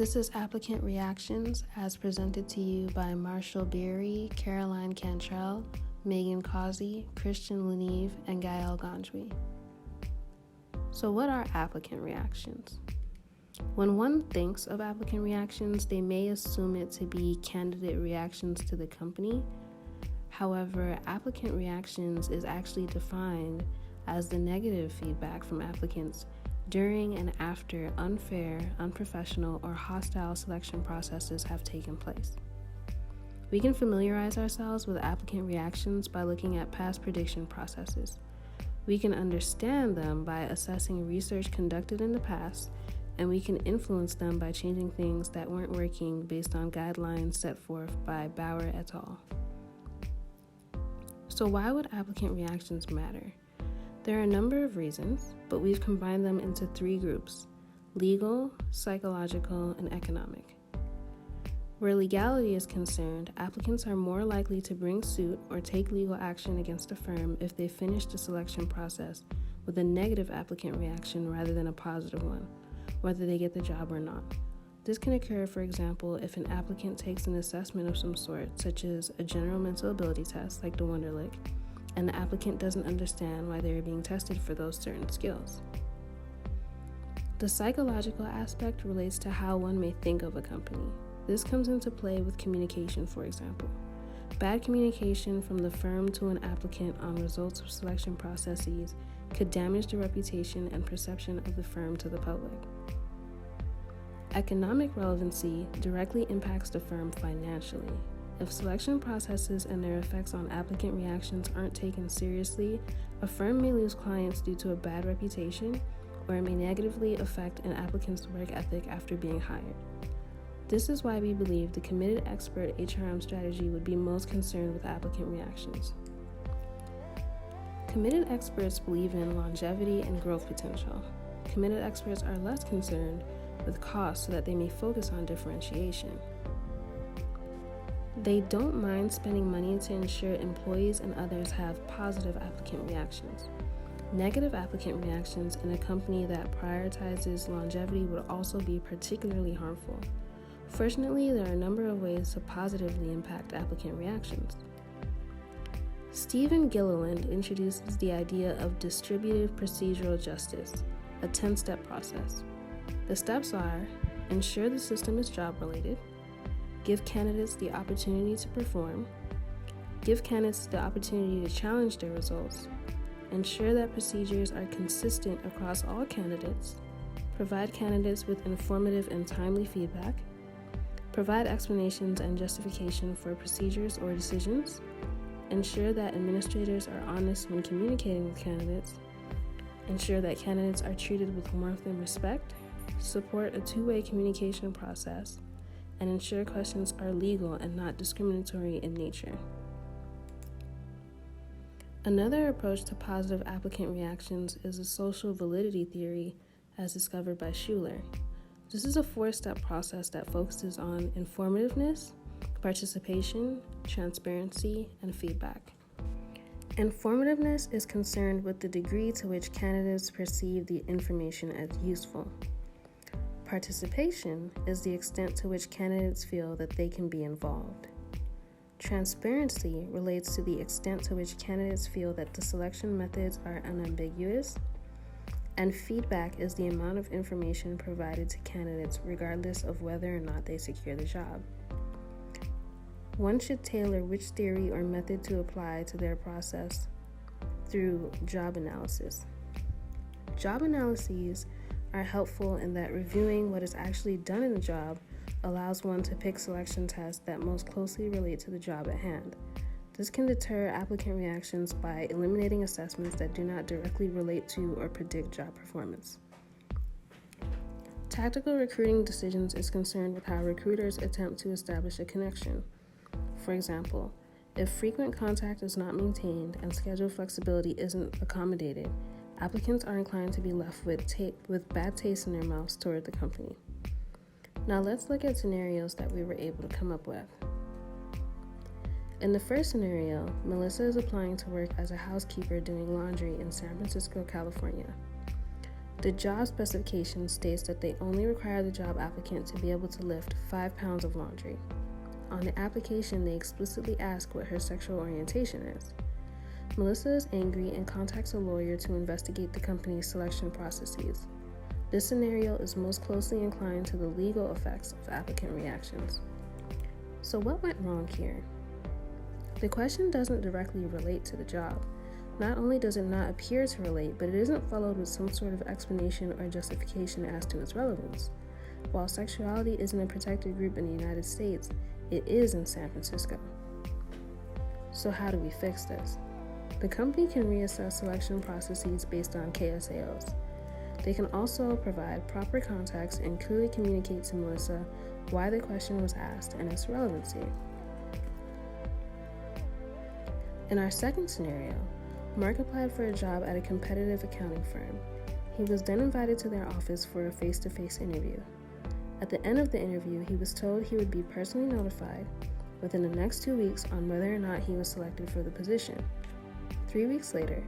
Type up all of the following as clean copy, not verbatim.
This is Applicant Reactions as presented to you by Marshall Bearry, Caroline Cantrelle, Meghan Causey, Christian Laneve, and Gaëlle Ngadjui. So what are applicant reactions? When one thinks of applicant reactions, they may assume it to be candidate reactions to the company. However, applicant reactions is actually defined as the negative feedback from applicants during and after unfair, unprofessional, or hostile selection processes have taken place. We can familiarize ourselves with applicant reactions by looking at past prediction processes. We can understand them by assessing research conducted in the past, and we can influence them by changing things that weren't working based on guidelines set forth by Bauer et al. So why would applicant reactions matter? There are a number of reasons, but we've combined them into three groups: legal, psychological, and economic. Where legality is concerned, applicants are more likely to bring suit or take legal action against a firm if they finish the selection process with a negative applicant reaction rather than a positive one, whether they get the job or not. This can occur, for example, if an applicant takes an assessment of some sort, such as a general mental ability test like the Wonderlic, and the applicant doesn't understand why they are being tested for those certain skills. The psychological aspect relates to how one may think of a company. This comes into play with communication, for example. Bad communication from the firm to an applicant on results of selection processes could damage the reputation and perception of the firm to the public. Economic relevancy directly impacts the firm financially. If selection processes and their effects on applicant reactions aren't taken seriously, a firm may lose clients due to a bad reputation, or it may negatively affect an applicant's work ethic after being hired. This is why we believe the committed expert HRM strategy would be most concerned with applicant reactions. Committed experts believe in longevity and growth potential. Committed experts are less concerned with cost so that they may focus on differentiation. They don't mind spending money to ensure employees and others have positive applicant reactions. Negative applicant reactions in a company that prioritizes longevity would also be particularly harmful. Fortunately, there are a number of ways to positively impact applicant reactions. Stephen Gilliland introduces the idea of distributive procedural justice, a 10-step process. The steps are: ensure the system is job-related, give candidates the opportunity to perform, give candidates the opportunity to challenge their results, ensure that procedures are consistent across all candidates, provide candidates with informative and timely feedback, provide explanations and justification for procedures or decisions, ensure that administrators are honest when communicating with candidates, ensure that candidates are treated with warmth and respect, support a two-way communication process, and ensure questions are legal and not discriminatory in nature. Another approach to positive applicant reactions is the social validity theory as discovered by Schuler. This is a 4-step process that focuses on informativeness, participation, transparency, and feedback. Informativeness is concerned with the degree to which candidates perceive the information as useful. Participation is the extent to which candidates feel that they can be involved. Transparency relates to the extent to which candidates feel that the selection methods are unambiguous, and feedback is the amount of information provided to candidates regardless of whether or not they secure the job. One should tailor which theory or method to apply to their process through job analysis. Job analyses are helpful in that reviewing what is actually done in the job allows one to pick selection tests that most closely relate to the job at hand. This can deter applicant reactions by eliminating assessments that do not directly relate to or predict job performance. Tactical recruiting decisions is concerned with how recruiters attempt to establish a connection. For example, if frequent contact is not maintained and schedule flexibility isn't accommodated, applicants are inclined to be left with bad taste in their mouths toward the company. Now let's look at scenarios that we were able to come up with. In the first scenario, Melissa is applying to work as a housekeeper doing laundry in San Francisco, California. The job specification states that they only require the job applicant to be able to lift 5 pounds of laundry. On the application, they explicitly ask what her sexual orientation is. Melissa is angry and contacts a lawyer to investigate the company's selection processes. This scenario is most closely inclined to the legal effects of applicant reactions. So what went wrong here? The question doesn't directly relate to the job. Not only does it not appear to relate, but it isn't followed with some sort of explanation or justification as to its relevance. While sexuality isn't a protected group in the United States, it is in San Francisco. So how do we fix this? The company can reassess selection processes based on KSAOs. They can also provide proper context and clearly communicate to Melissa why the question was asked and its relevancy. In our second scenario, Mark applied for a job at a competitive accounting firm. He was then invited to their office for a face-to-face interview. At the end of the interview, he was told he would be personally notified within the next 2 weeks on whether or not he was selected for the position. 3 weeks later,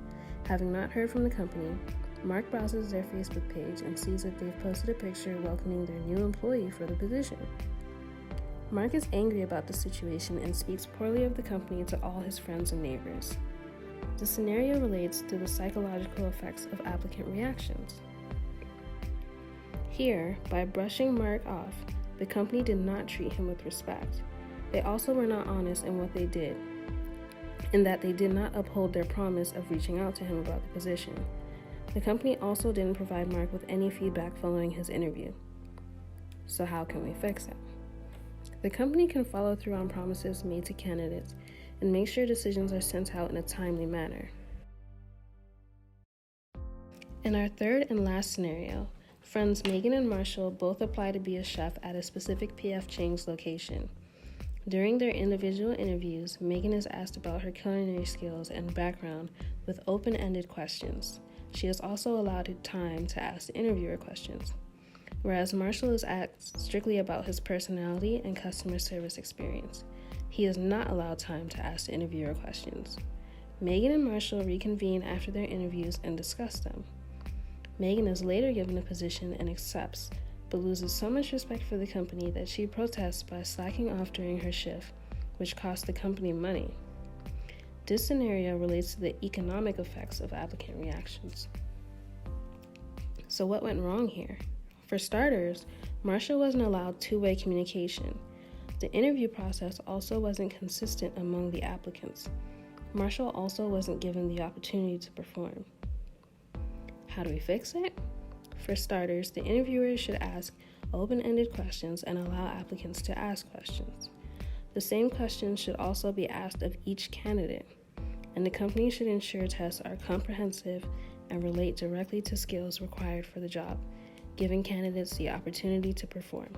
having not heard from the company, Mark browses their Facebook page and sees that they've posted a picture welcoming their new employee for the position. Mark is angry about the situation and speaks poorly of the company to all his friends and neighbors. The scenario relates to the psychological effects of applicant reactions. Here, by brushing Mark off, the company did not treat him with respect. They also were not honest in what they did, in that they did not uphold their promise of reaching out to him about the position. The company also didn't provide Mark with any feedback following his interview. So how can we fix it? The company can follow through on promises made to candidates and make sure decisions are sent out in a timely manner. In our third and last scenario, friends Meghan and Marshall both apply to be a chef at a specific P.F. Chang's location. During their individual interviews, Meghan is asked about her culinary skills and background with open-ended questions. She is also allowed time to ask the interviewer questions, whereas Marshall is asked strictly about his personality and customer service experience. He is not allowed time to ask the interviewer questions. Meghan and Marshall reconvene after their interviews and discuss them. Meghan is later given a position and accepts, but loses so much respect for the company that she protests by slacking off during her shift, which costs the company money. This scenario relates to the economic effects of applicant reactions. So what went wrong here? For starters, Marshall wasn't allowed two-way communication. The interview process also wasn't consistent among the applicants. Marshall also wasn't given the opportunity to perform. How do we fix it? For starters, the interviewers should ask open-ended questions and allow applicants to ask questions. The same questions should also be asked of each candidate, and the company should ensure tests are comprehensive and relate directly to skills required for the job, giving candidates the opportunity to perform.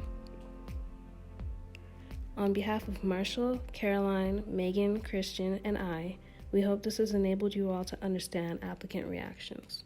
On behalf of Marshall, Caroline, Meghan, Christian, and I, we hope this has enabled you all to understand applicant reactions.